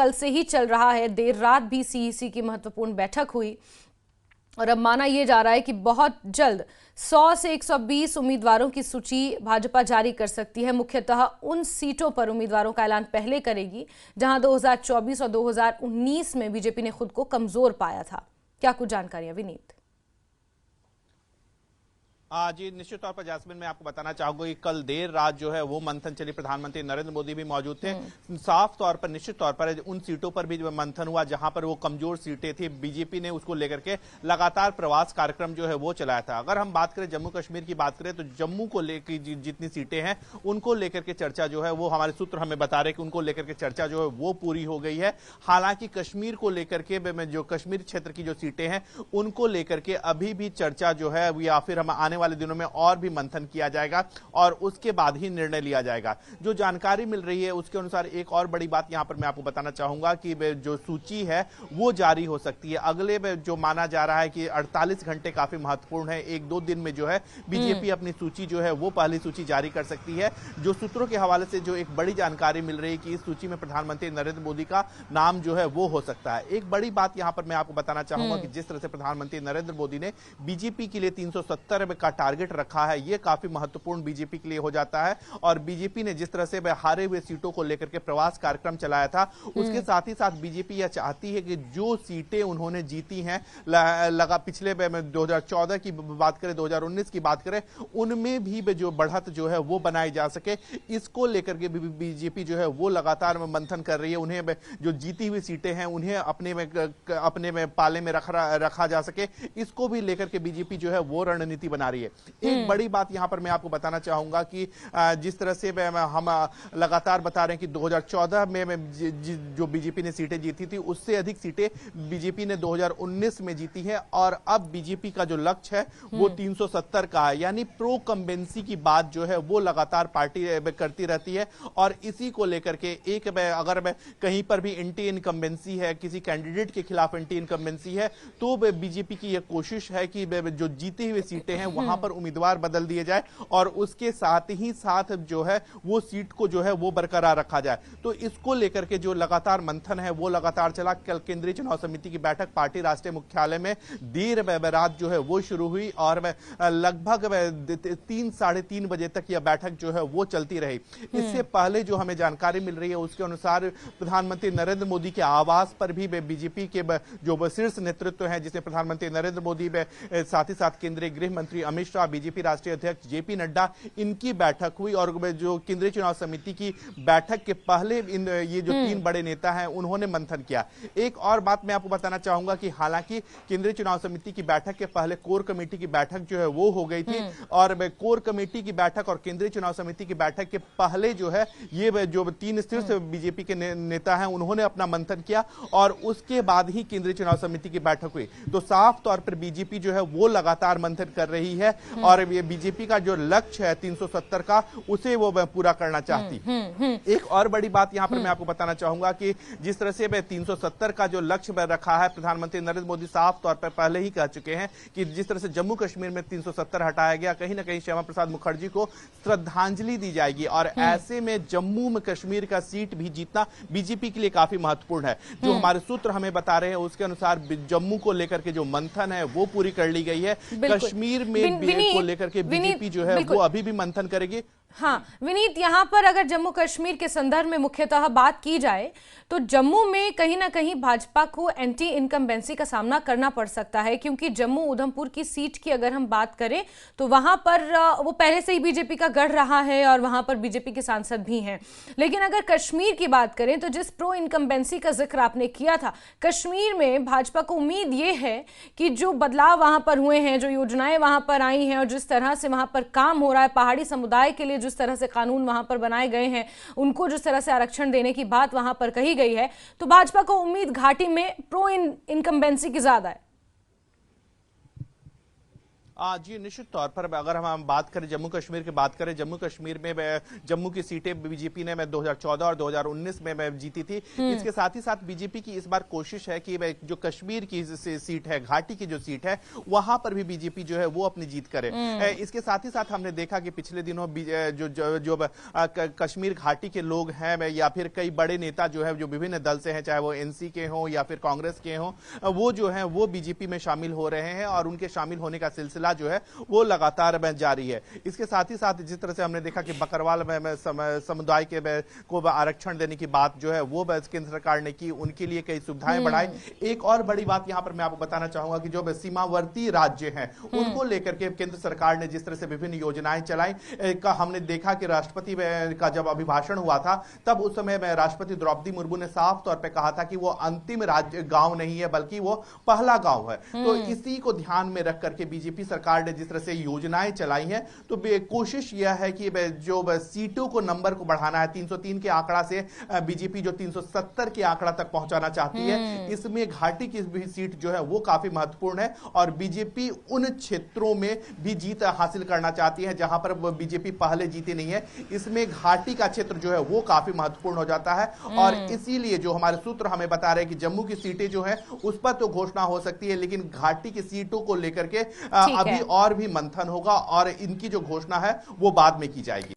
कल से ही चल रहा है। देर रात भी सीईसी की महत्वपूर्ण बैठक हुई और अब माना यह जा रहा है कि बहुत जल्द 100 से 120 उम्मीदवारों की सूची भाजपा जारी कर सकती है। मुख्यतः उन सीटों पर उम्मीदवारों का ऐलान पहले करेगी जहां 2024 और 2019 में बीजेपी ने खुद को कमजोर पाया था। क्या कुछ जानकारियां विनीत? जी निश्चित तौर पर जैस्मिन, मैं आपको बताना चाहूंगा कि कल देर रात जो है वो मंथन चली, प्रधानमंत्री नरेंद्र मोदी भी मौजूद थे। साफ तौर पर निश्चित तौर पर उन सीटों पर भी मंथन हुआ जहां पर वो कमजोर सीटें थी। बीजेपी ने उसको लेकर के लगातार प्रवास कार्यक्रम जो है वो चलाया था। अगर हम बात करें जम्मू कश्मीर की बात करें तो जम्मू को लेकर जितनी सीटें हैं उनको लेकर के चर्चा जो है वो हमारे सूत्र हमें बता रहे कि उनको लेकर के चर्चा जो है वो पूरी हो गई है। हालांकि कश्मीर को लेकर के जो कश्मीर क्षेत्र की जो सीटें हैं उनको लेकर के अभी भी चर्चा जो है या फिर हम आने वाले दिनों में और भी मंथन किया जाएगा और उसके बाद ही निर्णय लिया जाएगा। जो जानकारी मिल रही है उसके अनुसार एक और बड़ी बात यहां पर मैं आपको बताना चाहूंगा कि जो सूची है वो जारी हो सकती है अगले जो माना जा रहा है कि 48 घंटे काफी महत्वपूर्ण है। 1-2 दिन में जो है बीजेपी अपनी सूची जो है वो पहली सूची जारी कर सकती है। जो सूत्रों के हवाले से जो एक बड़ी जानकारी मिल रही है कि इस सूची में प्रधानमंत्री नरेंद्र मोदी का नाम जो है वो हो सकता है। एक बड़ी बात यहां पर मैं आपको बताना चाहूंगा कि जिस तरह से प्रधानमंत्री नरेंद्र मोदी ने बीजेपी के लिए 370 का टारगेट रखा है, यह काफी महत्वपूर्ण बीजेपी के लिए हो जाता है। और बीजेपी ने जिस तरह से हारे हुए सीटों को लेकर के प्रवास कार्यक्रम चलाया था उसके साथ ही साथ बीजेपी यह चाहती है कि जो सीटें उन्होंने जीती हैं लगा पिछले 2014 की बात करें, 2019 की बात करें, उनमें भी जो बढ़त जो है वो बनाई जा सके। इसको लेकर के बीजेपी जो है वो लगातार मंथन कर रही है। उन्हें जो जीती हुई सीटें हैं उन्हें अपने में पाले में रखा जा सके, इसको भी लेकर के बीजेपी जो है वो रणनीति बना रही है। एक बड़ी बात यहां पर मैं आपको बताना चाहूंगा कि जिस तरह से हम लगातार बता रहे हैं कि 2014 में जो बीजेपी ने सीटें जीती थी उससे अधिक सीटें बीजेपी ने 2019 में जीती है और अब बीजेपी का जो लक्ष्य है वो 370 का है। यानी प्रो कंबेंसी की बात जो है वो लगातार पार्टी करती रहती है और इसी को लेकर के अगर कहीं पर भी एंटी इनकम्बेंसी है, किसी कैंडिडेट के खिलाफ एंटी इनकम्बेंसी है, तो बीजेपी की यह कोशिश है कि जो जीती हुई सीटें हैं वहां पर उम्मीदवार बदल दिए जाए और उसके साथ ही साथ जो है वो सीट को जो है वो बरकरार रखा जाए। तो इसको लेकर के जो लगातार मंथन है वो लगातार चला। कल केंद्रीय चुनाव समिति की बैठक पार्टी राष्ट्रीय मुख्यालय में देर रात जो है वो शुरू हुई और लगभग 3-3:30 बजे तक यह बैठक जो है वो चलती रही। इससे पहले जो हमें जानकारी मिल रही है उसके अनुसार प्रधानमंत्री नरेंद्र मोदी के आवास पर भी बीजेपी के जो शीर्ष नेतृत्व है जिसमें प्रधानमंत्री नरेंद्र मोदी साथ ही साथ केंद्रीय गृह मंत्री अमित शाह, बीजेपी राष्ट्रीय अध्यक्ष जेपी नड्डा, इनकी बैठक हुई और जो केंद्रीय चुनाव समिति की बैठक के पहले ये जो 3 बड़े नेता हैं उन्होंने मंथन किया। एक और बात मैं आपको बताना चाहूंगा कि हालांकि केंद्रीय चुनाव समिति की बैठक के पहले कोर कमेटी की बैठक जो है वो हो गई थी और कोर कमेटी की बैठक और केंद्रीय चुनाव समिति की बैठक के पहले जो है ये जो 3 शीर्ष बीजेपी के नेता हैं उन्होंने अपना मंथन किया और उसके बाद ही केंद्रीय चुनाव समिति की बैठक हुई। तो साफ तौर पर बीजेपी जो है वो लगातार मंथन कर रही है और ये बीजेपी का जो लक्ष्य है 370 का उसे वो पूरा करना चाहती। एक और बड़ी बात यहां पर मैं आपको बताना चाहूंगा कि जिस तरह से 370 का जो लक्ष्य रखा है, प्रधानमंत्री नरेंद्र मोदी साफ तौर पर पहले ही कह चुके हैं कि जिस तरह से जम्मू कश्मीर में 370 हटाया गया, कहीं ना कहीं श्यामा प्रसाद मुखर्जी को श्रद्धांजलि दी जाएगी और ऐसे में जम्मू में कश्मीर का सीट भी जीतना बीजेपी के लिए काफी महत्वपूर्ण है। जो हमारे सूत्र हमें बता रहे हैं उसके अनुसार जम्मू को लेकर के जो मंथन है वो पूरी कर ली गई है। कश्मीर में को लेकर के बीजेपी जो है वो अभी भी मंथन करेगी। हाँ विनीत, यहाँ पर अगर जम्मू कश्मीर के संदर्भ में मुख्यतः बात की जाए तो जम्मू में कहीं ना कहीं भाजपा को एंटी इनकम्बेंसी का सामना करना पड़ सकता है, क्योंकि जम्मू उधमपुर की सीट की अगर हम बात करें तो वहां पर वो पहले से ही बीजेपी का गढ़ रहा है और वहां पर बीजेपी के सांसद भी हैं। लेकिन अगर कश्मीर की बात करें तो जिस प्रो इनकम्बेंसी का जिक्र आपने किया था, कश्मीर में भाजपा को उम्मीद ये है कि जो बदलाव वहां पर हुए हैं, जो योजनाएं वहां पर आई हैं और जिस तरह से वहां पर काम हो रहा है, पहाड़ी समुदाय के लिए जिस तरह से कानून वहां पर बनाए गए हैं, उनको जिस तरह से आरक्षण देने की बात वहां पर कही गई है, तो भाजपा को उम्मीद घाटी में प्रो इनकम्बेंसी की ज्यादा है। जी निश्चित तौर पर अगर हम बात करें जम्मू कश्मीर की बात करें, जम्मू कश्मीर में जम्मू की सीटें बीजेपी ने 2014 और 2019 में जीती थी। इसके साथ ही साथ बीजेपी की इस बार कोशिश है कि जो कश्मीर की सीट है, घाटी की जो सीट है, वहां पर भी बीजेपी जो है वो अपनी जीत करे। इसके साथ ही साथ हमने देखा कि पिछले दिनों जो कश्मीर घाटी के लोग हैं या फिर कई बड़े नेता जो है जो विभिन्न दल से हैं, चाहे वो एनसी के हों या फिर कांग्रेस के हों, वो जो है वो बीजेपी में शामिल हो रहे हैं और उनके शामिल होने का सिलसिला जो है वो लगातार जारी है। इसके साथ ही साथ जिस तरह से हमने देखा कि बकरवाल में समुदाय के को आरक्षण देने की बात जो है वो केंद्र सरकार ने की, उनके लिए कई सुविधाएं बढ़ाई। एक और बड़ी बात यहां पर मैं आपको बताना चाहूंगा कि जो सीमावर्ती राज्य हैं उनको लेकर के केंद्र सरकार ने जिस तरह से विभिन्न योजनाएं चलाई, हमने देखा कि राष्ट्रपति का जब अभिभाषण हुआ था तब उस समय राष्ट्रपति द्रौपदी मुर्मू ने साफ तौर पर कहा था कि वो अंतिम राज्य गांव नहीं है बल्कि वो पहला गांव है। तो इसी को ध्यान में रख करके बीजेपी सरकार ने जिस तरह से योजनाएं चलाई हैं, तो कोशिश यह है कि जो सीटों को नंबर को बढ़ाना है, 303 के आंकड़ा से बीजेपी जो 370 के आंकड़ा तक पहुंचाना चाहती है, इसमें घाटी की भी सीट जो है वो काफी महत्वपूर्ण है और बीजेपी उन क्षेत्रों में भी जीत हासिल करना चाहती है जहां पर बीजेपी पहले जीती नहीं है। इसमें घाटी का क्षेत्र जो है वो काफी महत्वपूर्ण हो जाता है और इसीलिए जो हमारे सूत्र हमें बता रहे हैं कि जम्मू की सीटें जो है उस पर तो घोषणा हो सकती है, लेकिन घाटी की सीटों को लेकर के अभी और भी मंथन होगा और इनकी जो घोषणा है वो बाद में की जाएगी।